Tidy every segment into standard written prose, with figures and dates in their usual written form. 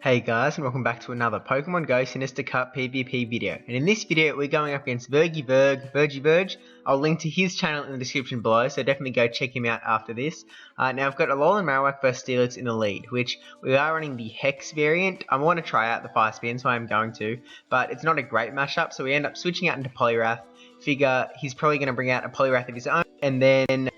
Hey guys, and welcome back to another Pokemon Go Sinister Cup PvP video. And in this video, we're going up against VergyVerg. I'll link to his channel in the description below, so definitely go check him out after this. Now I've got Alolan Marowak vs Steelix in the lead, which we are running the Hex variant. I want to try out the Fire Spin, so I'm going to, but it's not a great mashup, so we end up switching out into Poliwrath. Figure he's probably going to bring out a Poliwrath of his own, and then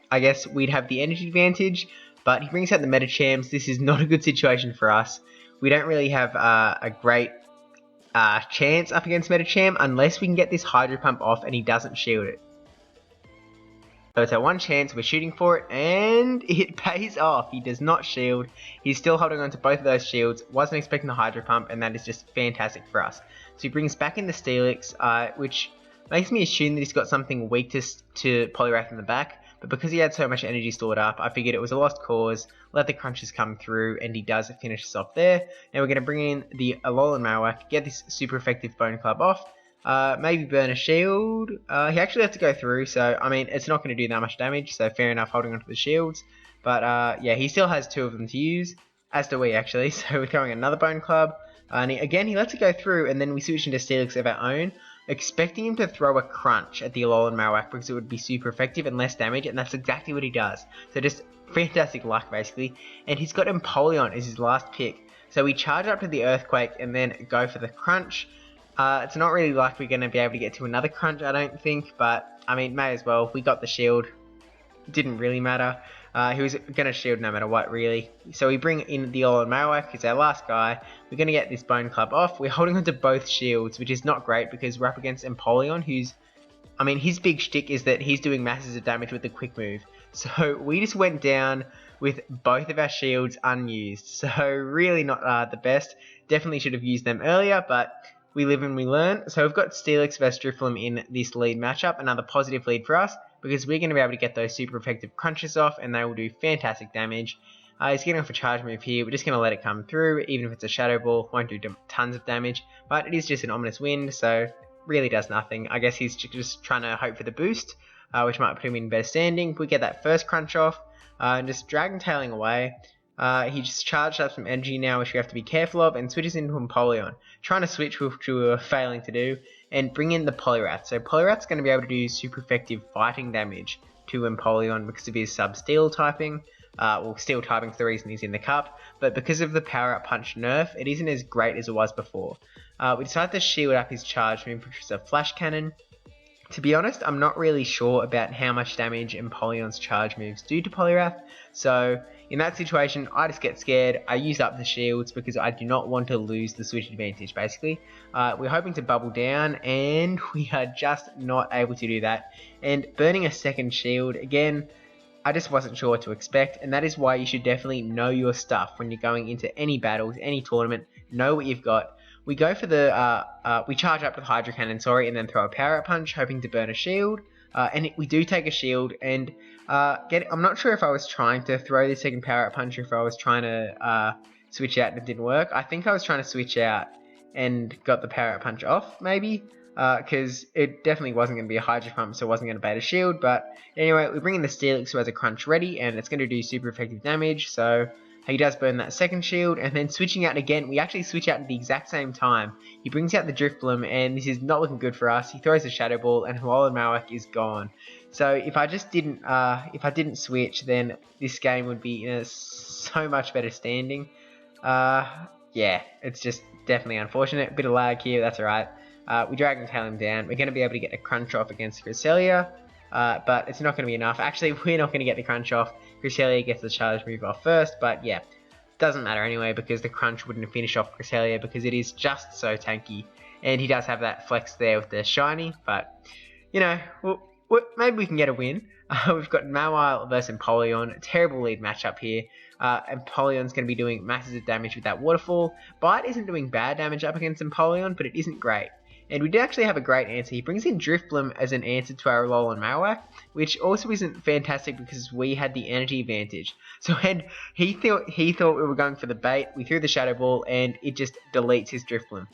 I guess we'd have the energy advantage. But he brings out the Metachams. This is not a good situation for us. We don't really have a great chance up against Metacham unless we can get this Hydro Pump off and he doesn't shield it. So it's our one chance, we're shooting for it, and it pays off. He does not shield. He's still holding on to both of those shields. Wasn't expecting the Hydro Pump, and that is just fantastic for us. So he brings back in the Steelix, which makes me assume that he's got something weak to Poliwrath in the back. But because he had so much energy stored up, I figured it was a lost cause, let the crunches come through, and he does finish us off there. Now we're going to bring in the Alolan Marowak, get this super effective Bone Club off, maybe burn a shield. He actually has to go through, so I mean, it's not going to do that much damage, so fair enough holding onto the shields. But yeah, he still has two of them to use, as do we actually, so we're throwing another Bone Club. And again, he lets it go through, and then we switch into Steelix of our own, expecting him to throw a Crunch at the Alolan Marowak because it would be super effective and less damage, and that's exactly what he does. So just fantastic luck, basically. And he's got Empoleon as his last pick. So we charge up to the Earthquake and then go for the Crunch. It's not really like we're going to be able to get to another Crunch, I don't think, but, I mean, may as well. We got the shield. It didn't really matter. He was going to shield no matter what, really. So we bring in the Alolan Marowak, he's our last guy. We're going to get this Bone Club off. We're holding onto both shields, which is not great because we're up against Empoleon, who's... I mean, his big shtick is that he's doing masses of damage with the Quick Move. So we just went down with both of our shields unused. So really not the best. Definitely should have used them earlier, but we live and we learn. So we've got Steelix vs Drifloon in this lead matchup. Another positive lead for us, because we're going to be able to get those super effective crunches off, and they will do fantastic damage. He's getting off a charge move here. We're just going to let it come through, even if it's a Shadow Ball. Won't do tons of damage, but it is just an Ominous Wind, so really does nothing. I guess he's just trying to hope for the boost, which might put him in better standing. We get that first crunch off, and just Dragon Tailing away. He just charged up some energy now, which we have to be careful of, and switches into Empoleon. Trying to switch, which we were failing to do, and bring in the Poliwrath. So Poliwrath's going to be able to do super effective fighting damage to Empoleon because of his sub-steel typing. Well, steel typing's the reason he's in the cup, but because of the Power Up Punch nerf, it isn't as great as it was before. We decided to shield up his charge move, which is a Flash Cannon. To be honest, I'm not really sure about how much damage Empoleon's charge moves do to Poliwrath, so in that situation, I just get scared. I use up the shields because I do not want to lose the switch advantage, basically. We're hoping to bubble down, and we are just not able to do that. And burning a second shield, again, I just wasn't sure what to expect, and that is why you should definitely know your stuff when you're going into any battles, any tournament. Know what you've got. We go for the, we charge up with Hydro Cannon, and then throw a Power Up Punch, hoping to burn a shield. And we do take a shield, and I'm not sure if I was trying to throw the second Power Up Punch or if I was trying to switch out and it didn't work. I think I was trying to switch out and got the Power Up Punch off, maybe, because it definitely wasn't going to be a Hydro Pump, so it wasn't going to bait a shield. But anyway, we bring in the Steelix, who has a Crunch ready, and it's going to do super effective damage, so he does burn that second shield, and then switching out again, we actually switch out at the exact same time. He brings out the Drifloon, and this is not looking good for us. He throws a Shadow Ball, and Alolan Marowak is gone. So if I just didn't, if I didn't switch, then this game would be in a so much better standing. Yeah, it's just definitely unfortunate. Bit of lag here, that's alright. We Dragon Tail him down. We're going to be able to get a Crunch off against Cresselia, but it's not going to be enough. Actually, we're not going to get the Crunch off. Cresselia gets the charge move off first, but yeah, doesn't matter anyway because the Crunch wouldn't finish off Cresselia because it is just so tanky, and he does have that flex there with the shiny, but you know, maybe we can get a win. We've got Mawile versus Empoleon, terrible lead matchup here. Empoleon's going to be doing masses of damage with that Waterfall. Bite isn't doing bad damage up against Empoleon, but it isn't great. And we did actually have a great answer. He brings in Drifloon as an answer to our Alolan Marowak, which also isn't fantastic because we had the energy advantage. So he thought we were going for the bait. We threw the Shadow Ball, and it just deletes his Drifloon.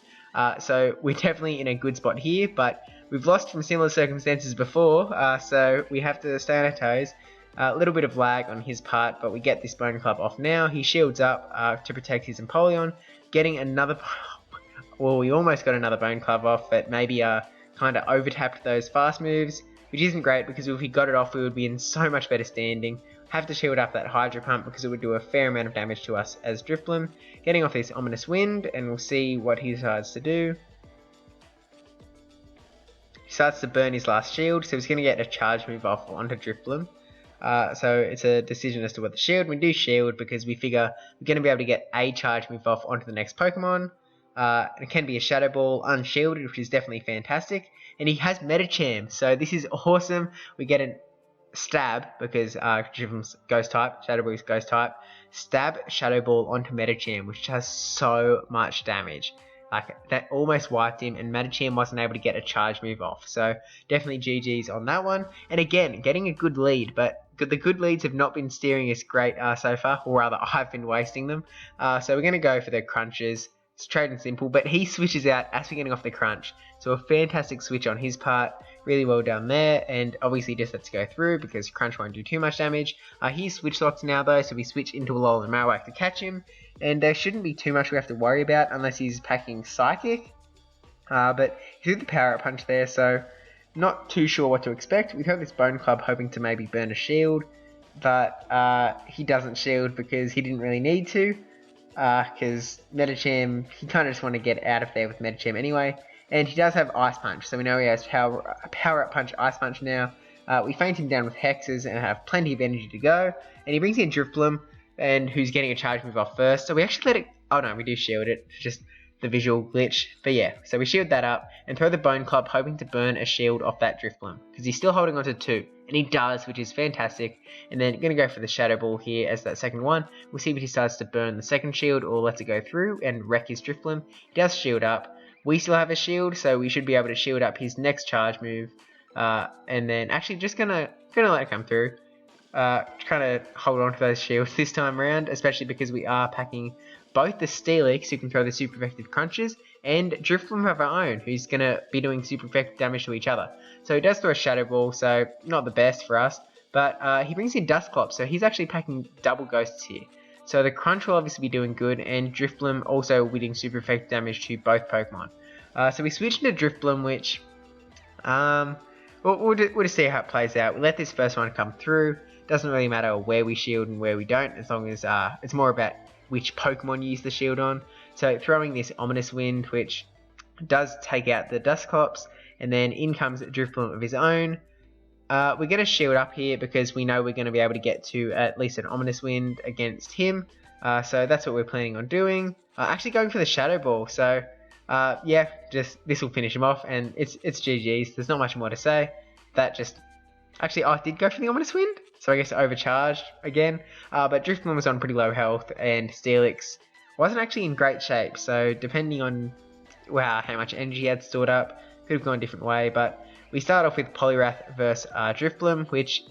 So we're definitely in a good spot here, but we've lost from similar circumstances before, so we have to stay on our toes. A little bit of lag on his part, but we get this Bone Club off now. He shields up to protect his Empoleon, getting another... Well, we almost got another Bone Club off, but maybe kind of over-tapped those fast moves, which isn't great because if we got it off, we would be in so much better standing. Have to shield up that Hydro Pump because it would do a fair amount of damage to us as Drifblim. Getting off this Ominous Wind, and we'll see what he decides to do. He starts to burn his last shield, so he's going to get a charge move off onto Drifblim. So it's a decision as to what the shield. We do shield because we figure we're going to be able to get a charge move off onto the next Pokemon. It can be a Shadow Ball unshielded, which is definitely fantastic. And he has Medicham, so this is awesome. We get a Stab because Drifblim's Ghost type, Shadow Ball's Ghost type. Stab Shadow Ball onto Medicham, which does so much damage. Like, that almost wiped him, and Medicham wasn't able to get a charge move off. So definitely GG's on that one. And again, getting a good lead, but the good leads have not been steering us great so far, or rather I've been wasting them. So we're going to go for the crunches. It's straight and simple, but he switches out as we're getting off the crunch. So a fantastic switch on his part, really well done there, and obviously just lets go through because crunch won't do too much damage. He's switch locks now though, so we switch into Alolan Marowak to catch him, and there shouldn't be too much we have to worry about unless he's packing Psychic. But he did the Power Up Punch there, so not too sure what to expect. We throw this Bone Club hoping to maybe burn a shield, but he doesn't shield because he didn't really need to. Because Medicham, he kind of just want to get out of there with Medicham anyway. And he does have Ice Punch, so we know he has Power Up Punch, Ice Punch now. We feint him down with Hexes and have plenty of energy to go. And he brings in Drifblim, and who's getting a charge move off first. So we actually let it... Oh no, we do shield it. Just the visual glitch. But yeah, so we shield that up and throw the Bone Club, hoping to burn a shield off that Drifblim. Because he's still holding on to 2. And he does, which is fantastic. And then going to go for the Shadow Ball here as that second one. We'll see if he starts to burn the second shield or lets it go through and wreck his Drifblim. He does shield up. We still have a shield, so we should be able to shield up his next charge move. And then actually just gonna let it come through. Kind of hold on to those shields this time around, especially because we are packing both the Steelix, who can throw the super effective crunches, and Drifblim of our own, who's going to be doing super effective damage to each other. So he does throw a Shadow Ball, so not the best for us, but he brings in Dusclops, so he's actually packing double Ghosts here. So the Crunch will obviously be doing good, and Drifblim also winning super effective damage to both Pokemon. So we switch into Drifblim, which we'll just see how it plays out. We let this first one come through. Doesn't really matter where we shield and where we don't, as long as it's more about which Pokemon you use the shield on. So throwing this Ominous Wind, which does take out the Dusclops, and then in comes Drifblim of his own. We're going to shield up here because we know we're going to be able to get to at least an Ominous Wind against him. So that's what we're planning on doing. Actually going for the Shadow Ball. So yeah, just this will finish him off, and it's GG's. There's not much more to say. That just... Actually, I did go for the Ominous Wind, so I guess overcharged again. But Drifblim was on pretty low health, and Steelix wasn't actually in great shape. So depending on how much energy he had stored up, could have gone a different way. But we start off with Poliwrath versus Drifblim, which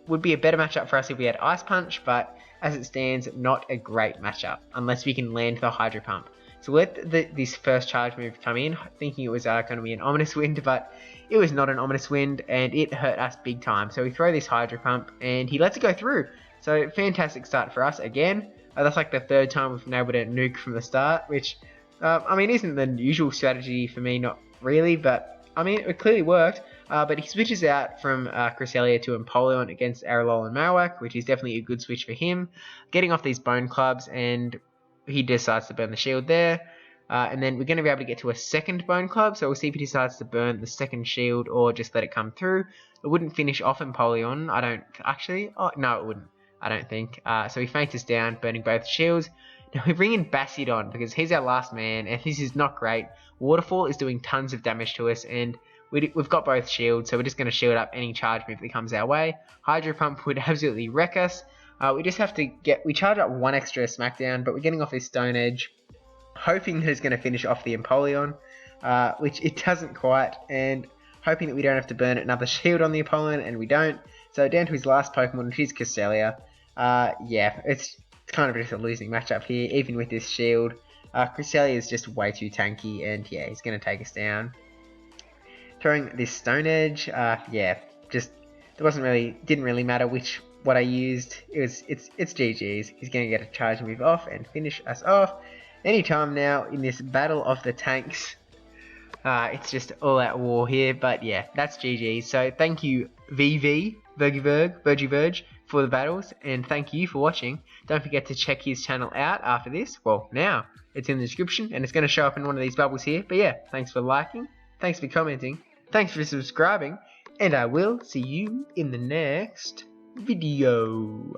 would be a better matchup for us if we had Ice Punch. But as it stands, not a great matchup unless we can land the Hydro Pump. So let this first charge move come in, thinking it was going to be an Ominous Wind, but it was not an Ominous Wind, and it hurt us big time. So we throw this Hydro Pump, and he lets it go through. So fantastic start for us again. That's like the third time we've been able to nuke from the start, which, I mean, isn't the usual strategy for me, not really, but, I mean, it clearly worked. But he switches out from Cresselia to Empoleon against Alolan Marowak, which is definitely a good switch for him. Getting off these Bone Clubs, and he decides to burn the shield there. And then we're going to be able to get to a second Bone Club, so we'll see if he decides to burn the second shield or just let it come through. It wouldn't finish off Empoleon, I don't... Actually, oh, no it wouldn't, I don't think. So he feints us down, burning both shields. Now we bring in Bastiodon because he's our last man, and this is not great. Waterfall is doing tons of damage to us, and we've got both shields, so we're just going to shield up any charge move that comes our way. Hydro Pump would absolutely wreck us. We just have to we charge up one extra Smackdown, but we're getting off this Stone Edge, hoping that it's going to finish off the Empoleon, which it doesn't quite, and hoping that we don't have to burn another shield on the Empoleon, and we don't. So down to his last Pokemon, which is Cresselia. Yeah, it's kind of just a losing matchup here, even with this shield. Cresselia is just way too tanky, and yeah, he's going to take us down. Throwing this Stone Edge, yeah, just didn't really matter which what I used. It's GG's. He's going to get a charge move off and finish us off. Anytime now in this battle of the tanks. It's just all out war here, but yeah, that's GG's. So thank you VergyVerg, for the battles, and thank you for watching. Don't forget to check his channel out after this. Well, now it's in the description and it's going to show up in one of these bubbles here. But yeah, thanks for liking, thanks for commenting, thanks for subscribing, and I will see you in the next video.